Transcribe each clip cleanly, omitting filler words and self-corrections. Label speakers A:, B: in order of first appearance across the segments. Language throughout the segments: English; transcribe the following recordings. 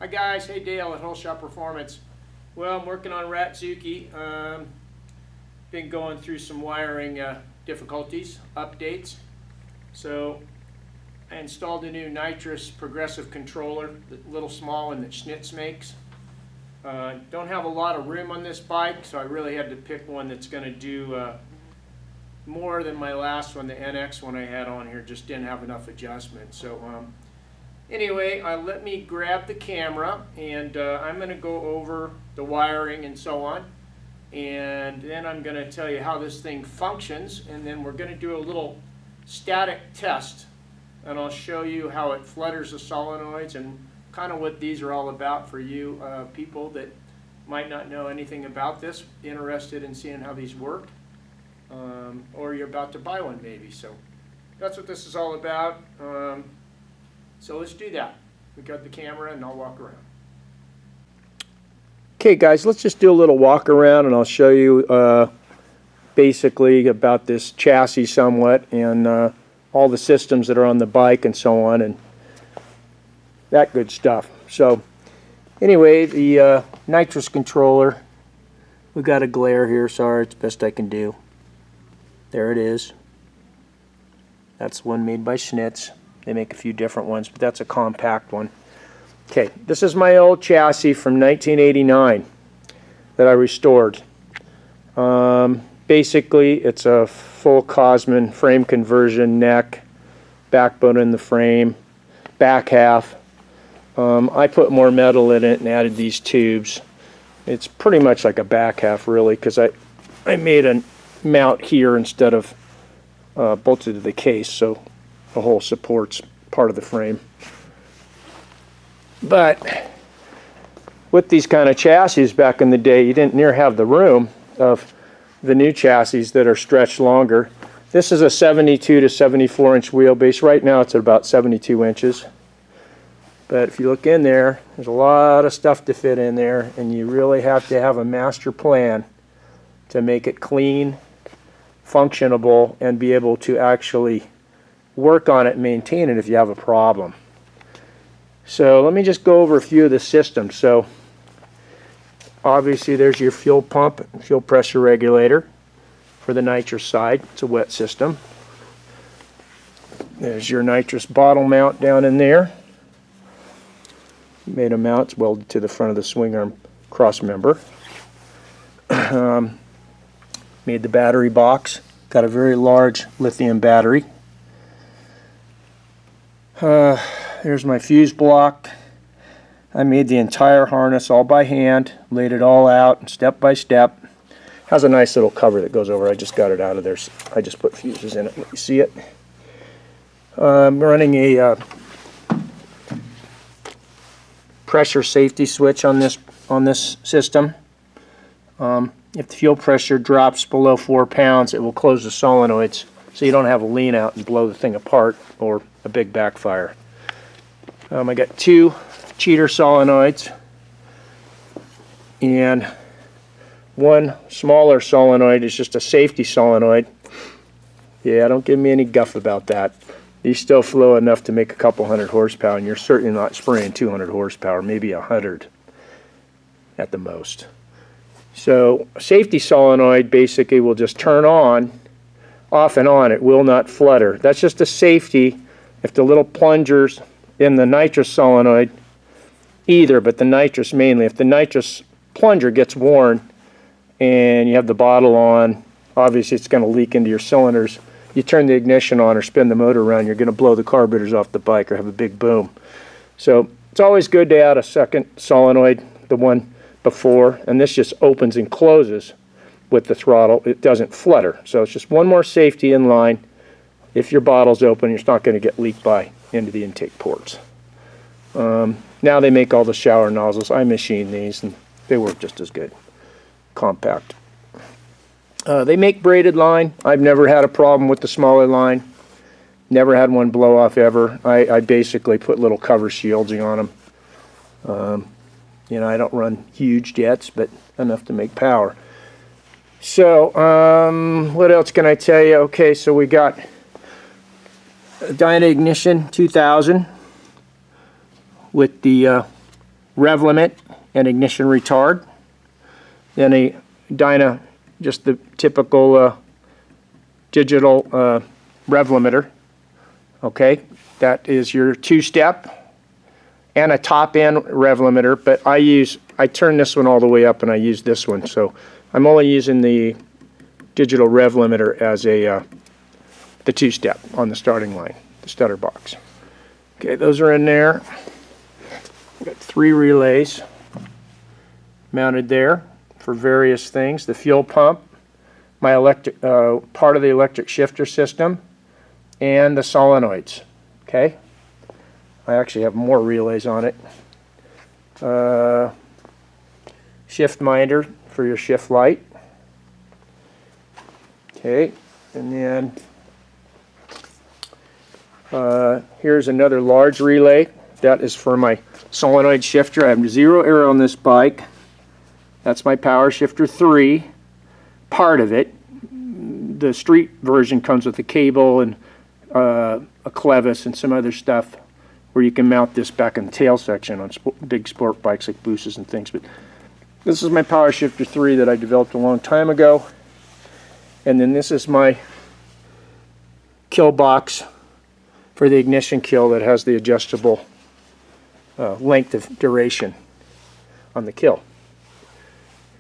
A: Hi guys, hey Dale at Whole Shop Performance. Well, I'm working on Ratzuki. Been going through some wiring difficulties, updates. So I installed a new Nitrous Progressive Controller, the little small one that Schnitz makes. Don't have a lot of room on this bike, so I really had to pick one that's going to do more than my last one, the NX one I had on here. Just didn't have enough adjustment. So anyway, let me grab the camera, and I'm going to go over the wiring and so on, and then I'm going to tell you how this thing functions, and then we're going to do a little static test, and I'll show you how it flutters the solenoids and kind of what these are all about for you people that might not know anything about this, interested in seeing how these work, or you're about to buy one maybe. So that's what this is all about. So let's do that. We got the camera and I'll walk around. Okay guys, let's just do a little walk around and I'll show you basically about this chassis somewhat, and all the systems that are on the bike and so on and that good stuff. So anyway, the Nitrous controller, we got a glare here, sorry, it's the best I can do. There it is. That's one made by Schnitz. They make a few different ones, but that's a compact one. Okay, this is my old chassis from 1989 that I restored. Basically, it's a full Cosman frame conversion, neck, backbone in the frame, back half. I put more metal in it and added these tubes. It's pretty much like a back half, really, because I made a mount here instead of bolted to the case, so the whole supports part of the frame. But with these kind of chassis back in the day, you didn't near have the room of the new chassis that are stretched longer. This is a 72 to 74 inch wheelbase. Right now it's at about 72 inches. But if you look in there, there's a lot of stuff to fit in there, and you really have to have a master plan to make it clean, functionable, and be able to actually work on it and maintain it if you have a problem. So let me just go over a few of the systems. So obviously there's your fuel pump and fuel pressure regulator for the nitrous side. It's a wet system. There's your nitrous bottle mount down in there. Made a mount, it's welded to the front of the swing arm cross member. Made the battery box. Got a very large lithium battery. There's my fuse block. I made the entire harness all by hand, laid it all out step by step. Has a nice little cover that goes over. I just got it out of there. I just put fuses in it. Let you see it. I'm running a pressure safety switch on this system. If the fuel pressure drops below 4 pounds, it will close the solenoids, so you don't have a lean out and blow the thing apart or a big backfire. I got 2 cheater solenoids and 1 smaller solenoid is just a safety solenoid. Yeah, don't give me any guff about that. These still flow enough to make a couple hundred horsepower, and you're certainly not spraying 200 horsepower, maybe 100 at the most. So a safety solenoid basically will just turn on, off and on. It will not flutter. That's just a safety if the little plungers in the nitrous solenoid, either, but the nitrous mainly. If the nitrous plunger gets worn and you have the bottle on, obviously it's going to leak into your cylinders. You turn the ignition on or spin the motor around, you're going to blow the carburetors off the bike or have a big boom. So it's always good to add a second solenoid, the one before, and this just opens and closes with the throttle. It doesn't flutter. So it's just one more safety in line. If your bottle's open, you're not going to get leaked by into the intake ports. Now they make all the shower nozzles. I machine these and they work just as good. Compact. They make braided line. I've never had a problem with the smaller line. Never had one blow off ever. I basically put little cover shielding on them. You know, I don't run huge jets, but enough to make power. So, what else can I tell you? Okay, so we got a Dyna Ignition 2000 with the rev limit and ignition retard. Then a dyna, just the typical digital rev limiter. Okay, that is your two-step, and a top-end rev limiter, but I turn this one all the way up and I use this one, so I'm only using the digital rev limiter as the two-step on the starting line, the stutter box. Okay, those are in there. Got 3 relays mounted there for various things. The fuel pump, my electric part of the electric shifter system, and the solenoids. Okay, I actually have more relays on it. Shift minder for your shift light. Okay, and then here's another large relay. That is for my solenoid shifter. I have 0 arrow on this bike. That's my power shifter 3, part of it. The street version comes with a cable and a clevis and some other stuff where you can mount this back in the tail section on big sport bikes like Booses and things. But this is my power shifter 3 that I developed a long time ago. And then this is my kill box for the ignition kill that has the adjustable length of duration on the kill.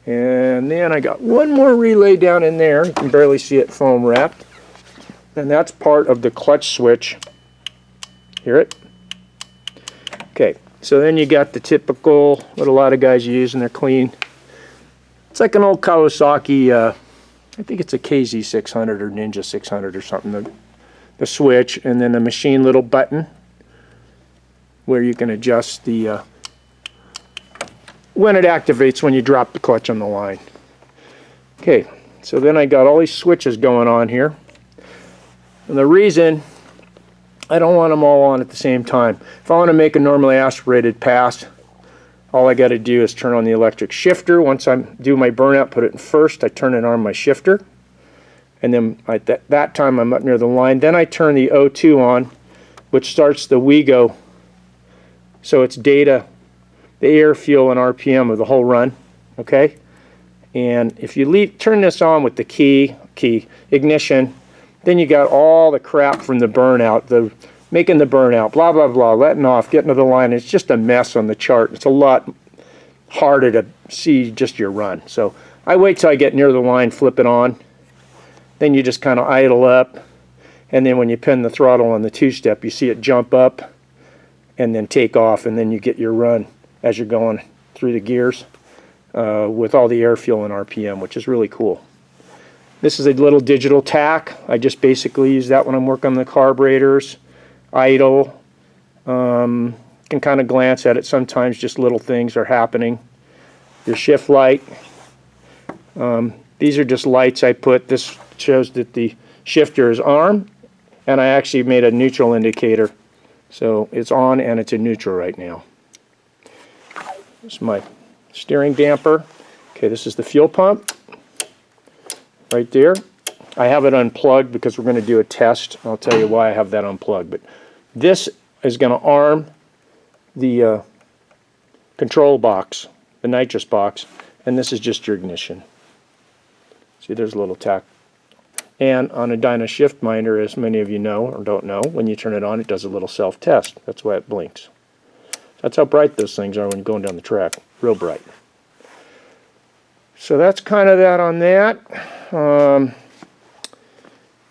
A: And then I got one more relay down in there. You can barely see it foam wrapped. And that's part of the clutch switch. Hear it? Okay, so then you got the typical, what a lot of guys use, and they're clean. It's like an old Kawasaki, I think it's a KZ600 or Ninja 600 or something. The switch, and then a machine little button where you can adjust the when it activates when you drop the clutch on the line. Okay, so then I got all these switches going on here. And the reason I don't want them all on at the same time. If I want to make a normally aspirated pass, all I got to do is turn on the electric shifter. Once I do my burnout, put it in first, I turn it on my shifter. And then at that time I'm up near the line. Then I turn the O2 on, which starts the WeGo. So it's data, the air, fuel, and RPM of the whole run. Okay? And if you turn this on with the key ignition, then you got all the crap from the burnout, making the burnout, blah, blah, blah, letting off, getting to the line. It's just a mess on the chart. It's a lot harder to see just your run. So I wait till I get near the line, flip it on. Then you just kind of idle up. And then when you pin the throttle on the two-step, you see it jump up and then take off. And then you get your run as you're going through the gears with all the air, fuel, and RPM, which is really cool. This is a little digital tack. I just basically use that when I'm working on the carburetors. Idle. Can kind of glance at it. Sometimes just little things are happening. Your shift light. These are just lights I put. This shows that the shifter is on, and I actually made a neutral indicator. So it's on and it's in neutral right now. This is my steering damper. Okay, this is the fuel pump. Right there. I have it unplugged because we're going to do a test. I'll tell you why I have that unplugged. But this is going to arm the control box, the nitrous box, and this is just your ignition. See, there's a little tack. And on a dyno shift minder, as many of you know or don't know, when you turn it on, it does a little self-test. That's why it blinks. That's how bright those things are when you're going down the track. Real bright. So that's kind of that on that.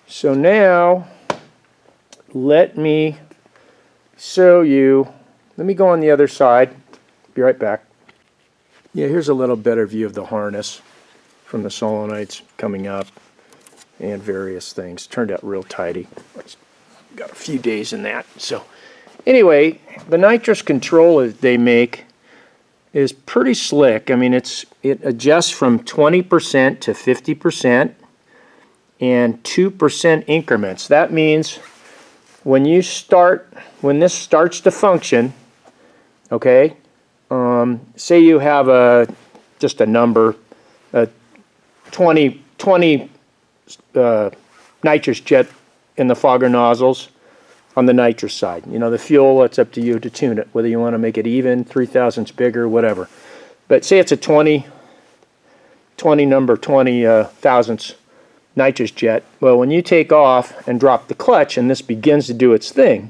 A: So now, let me show you. Let me go on the other side. Be right back. Yeah, here's a little better view of the harness from the solenoids coming up and various things. Turned out real tidy. Got a few days in that. So anyway, the nitrous control that they make is pretty slick. I mean, it adjusts from 20% to 50% and 2% increments. That means when this starts to function, okay, say you have just a number, 20 nitrous jet in the fogger nozzles, on the nitrous side. You know, the fuel, it's up to you to tune it, whether you want to make it even, 3/1000ths bigger, whatever. But say it's a 20 thousandths nitrous jet. Well, when you take off and drop the clutch and this begins to do its thing,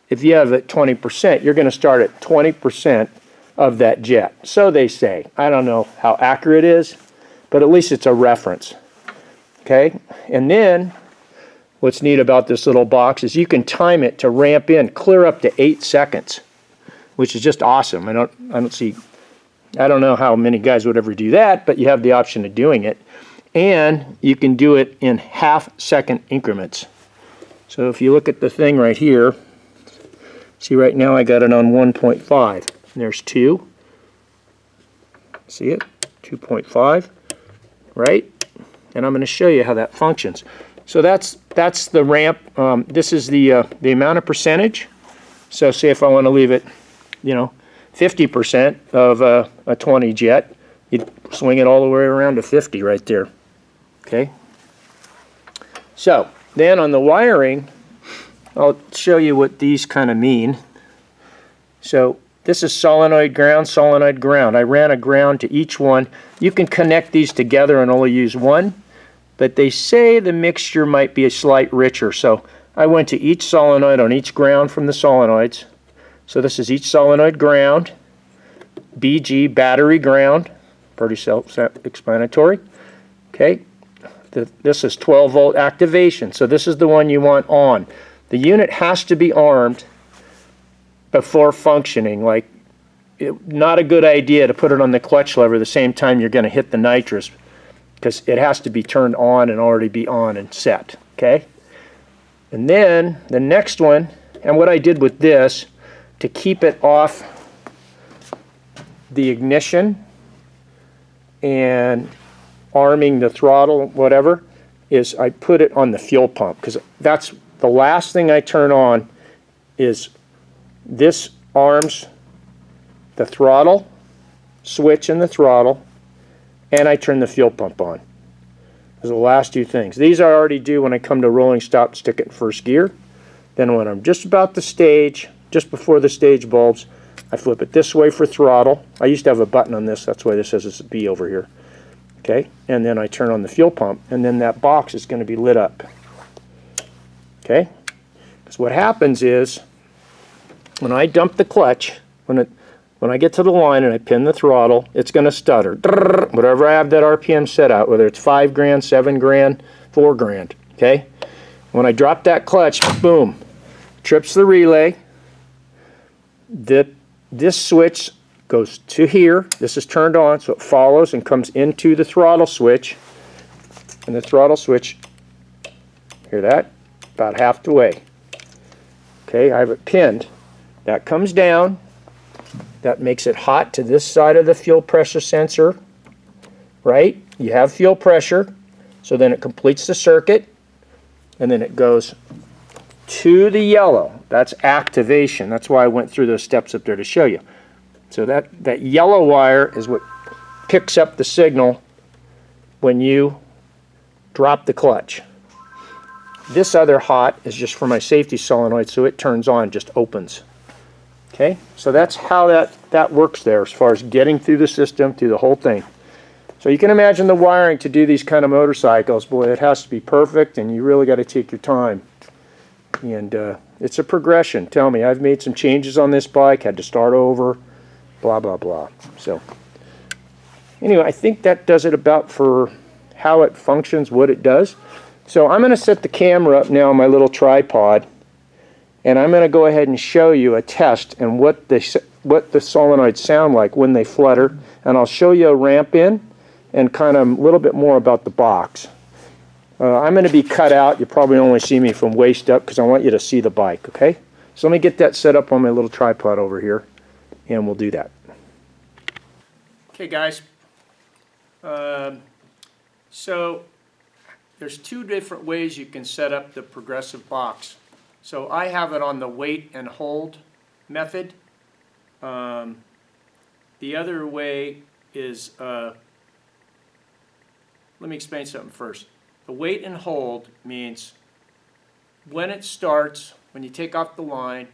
A: if you have it 20%, you're going to start at 20% of that jet. So they say. I don't know how accurate it is, but at least it's a reference. Okay? And then what's neat about this little box is you can time it to ramp in clear up to 8 seconds, which is just awesome. I don't know how many guys would ever do that, but you have the option of doing it. And you can do it in half-second increments. So if you look at the thing right here, see right now I got it on 1.5. There's 2. See it? 2.5, right? And I'm going to show you how that functions. So that's the ramp. This is the amount of percentage. So say if I want to leave it, 50% of a 20 jet, you'd swing it all the way around to 50 right there. Okay. So then on the wiring, I'll show you what these kind of mean. So this is solenoid ground, solenoid ground. I ran a ground to each one. You can connect these together and only use one, but they say the mixture might be a slight richer. So I went to each solenoid on each ground from the solenoids. So this is each solenoid ground, BG battery ground, pretty self-explanatory. Okay, this is 12 volt activation. So this is the one you want on. The unit has to be armed before functioning. Like, not a good idea to put it on the clutch lever the same time you're going to hit the nitrous, because it has to be turned on and already be on and set. Okay, and then the next one, and what I did with this to keep it off the ignition and arming the throttle, whatever, is I put it on the fuel pump, because that's the last thing I turn on. Is this arms the throttle switch in the throttle, and I turn the fuel pump on. Those are the last two things. These I already do when I come to rolling stop, stick it in first gear. Then when I'm just about the stage, just before the stage bulbs, I flip it this way for throttle. I used to have a button on this, that's why this says it's a B over here. Okay, and then I turn on the fuel pump, and then that box is going to be lit up. Okay, because what happens is when I dump the clutch, when I get to the line and I pin the throttle, it's going to stutter. Whatever I have that RPM set out, whether it's 5 grand, 7 grand, 4 grand. Okay, when I drop that clutch, boom, trips the relay. This switch goes to here. This is turned on, so it follows and comes into the throttle switch. And the throttle switch, hear that? About half the way. Okay, I have it pinned. That comes down. That makes it hot to this side of the fuel pressure sensor. Right? You have fuel pressure. So then it completes the circuit. And then it goes to the yellow. That's activation. That's why I went through those steps up there to show you. So that yellow wire is what picks up the signal when you drop the clutch. This other hot is just for my safety solenoid, so it turns on, just opens. Okay, so that's how that works there as far as getting through the system, through the whole thing. So you can imagine the wiring to do these kind of motorcycles. Boy, it has to be perfect, and you really got to take your time. And it's a progression. Tell me, I've made some changes on this bike, had to start over, blah, blah, blah. So anyway, I think that does it about for how it functions, what it does. So I'm going to set the camera up now on my little tripod, and I'm going to go ahead and show you a test and what the solenoids sound like when they flutter. And I'll show you a ramp in and kind of a little bit more about the box. I'm going to be cut out. You probably only see me from waist up because I want you to see the bike, okay? So let me get that set up on my little tripod over here, and we'll do that. Okay, guys. So there's 2 different ways you can set up the progressive box. So I have it on the wait and hold method. The other way is, let me explain something first. The wait and hold means when it starts, when you take off the line,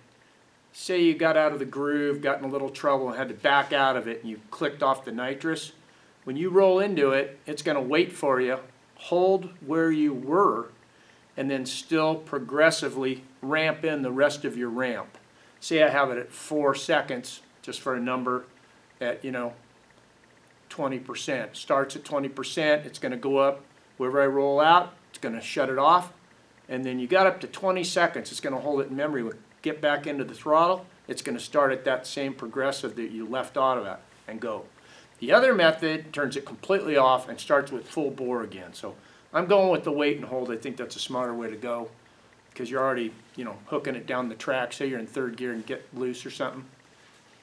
A: say you got out of the groove, got in a little trouble and had to back out of it and you clicked off the nitrous, when you roll into it, it's going to wait for you, hold where you were, and then still progressively ramp in the rest of your ramp. Say I have it at 4 seconds, just for a number, at 20%. Starts at 20%, it's going to go up. Wherever I roll out, it's going to shut it off. And then you got up to 20 seconds, it's going to hold it in memory. Get back into the throttle, it's going to start at that same progressive that you left out of it and go. The other method turns it completely off and starts with full bore again. So I'm going with the wait and hold. I think that's a smarter way to go because you're already, hooking it down the track. Say you're in third gear and get loose or something.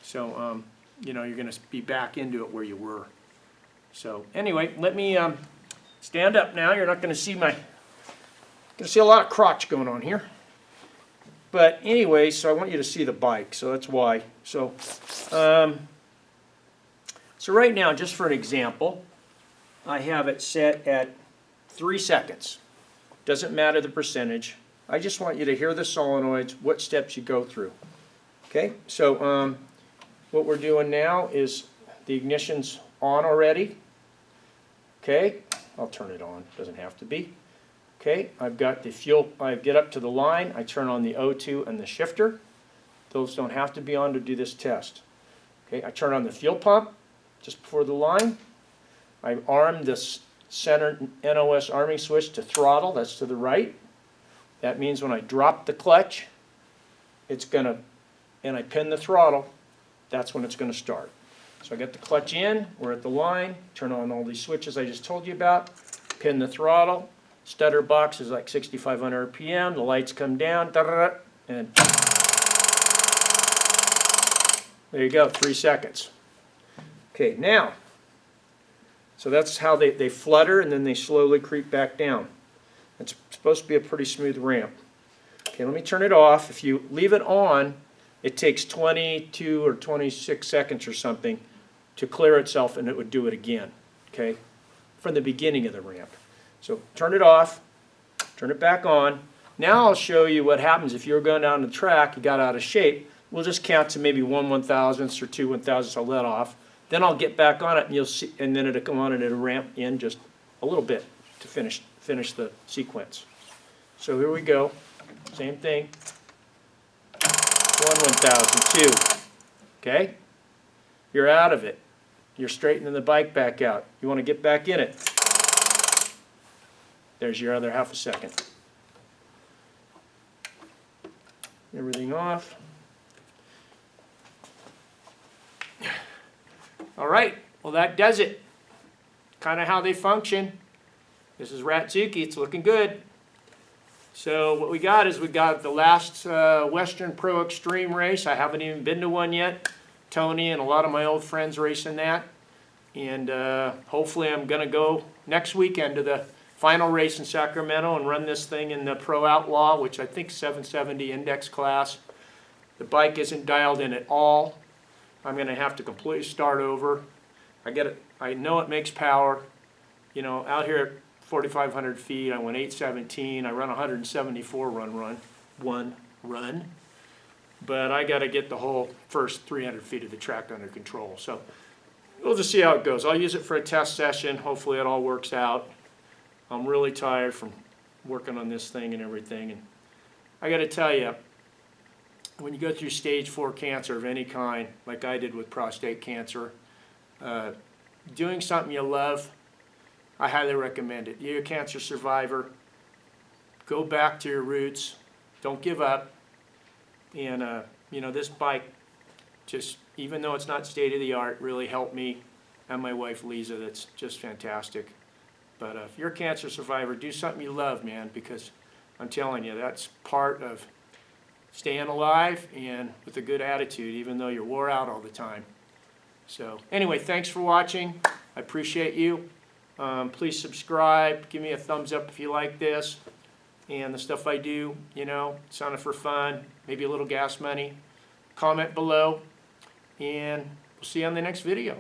A: So, you're going to be back into it where you were. So anyway, let me stand up now. You're not going to see going to see a lot of crotch going on here. But anyway, so I want you to see the bike, so that's why. So, so right now, just for an example, I have it set at 3 seconds. Doesn't matter the percentage. I just want you to hear the solenoids, what steps you go through. Okay, so what we're doing now is the ignition's on already. Okay, I'll turn it on, doesn't have to be. Okay, I've got the fuel, I get up to the line, I turn on the O2 and the shifter. Those don't have to be on to do this test. Okay, I turn on the fuel pump just before the line. I arm this center NOS arming switch to throttle, that's to the right. That means when I drop the clutch, it's gonna, and I pin the throttle, that's when it's gonna start. So I get the clutch in, we're at the line, turn on all these switches I just told you about, pin the throttle, stutter box is like 6,500 RPM, the lights come down, and there you go, 3 seconds. Okay, now, so that's how they flutter and then they slowly creep back down. It's supposed to be a pretty smooth ramp. Okay, let me turn it off. If you leave it on, it takes 22 or 26 seconds or something to clear itself and it would do it again, okay, from the beginning of the ramp. So turn it off, turn it back on. Now I'll show you what happens if you're going down the track, you got out of shape. We'll just count to maybe 1 1,000ths or 2 1,000ths, I'll let off. Then I'll get back on it and you'll see, and then it'll come on and it'll ramp in just a little bit to finish the sequence. So here we go, same thing. 1 1,000, 2. Okay? You're out of it. You're straightening the bike back out. You want to get back in it. There's your other half a second. Everything off. All right, well that does it. Kind of how they function. This is Ratzuki, it's looking good. So what we got is we got the last Western Pro Extreme race. I haven't even been to one yet. Tony and a lot of my old friends racing that. And hopefully I'm going to go next weekend to the final race in Sacramento and run this thing in the Pro Outlaw, which I think 770 index class. The bike isn't dialed in at all. I'm going to have to completely start over. I know it makes power. Out here at 4,500 feet, I went 817. I run 174 one run. But I got to get the whole first 300 feet of the track under control. So we'll just see how it goes. I'll use it for a test session. Hopefully it all works out. I'm really tired from working on this thing and everything. And I got to tell you, when you go through stage 4 cancer of any kind, like I did with prostate cancer, doing something you love, I highly recommend it. You're a cancer survivor. Go back to your roots. Don't give up. And, this bike, just even though it's not state-of-the-art, really helped me and my wife, Lisa. That's just fantastic. But if you're a cancer survivor, do something you love, man, because I'm telling you, that's part of staying alive and with a good attitude, even though you're wore out all the time. So anyway, thanks for watching. I appreciate you. Please subscribe. Give me a thumbs up if you like this. And the stuff I do, it's on it for fun, maybe a little gas money. Comment below, and we'll see you on the next video.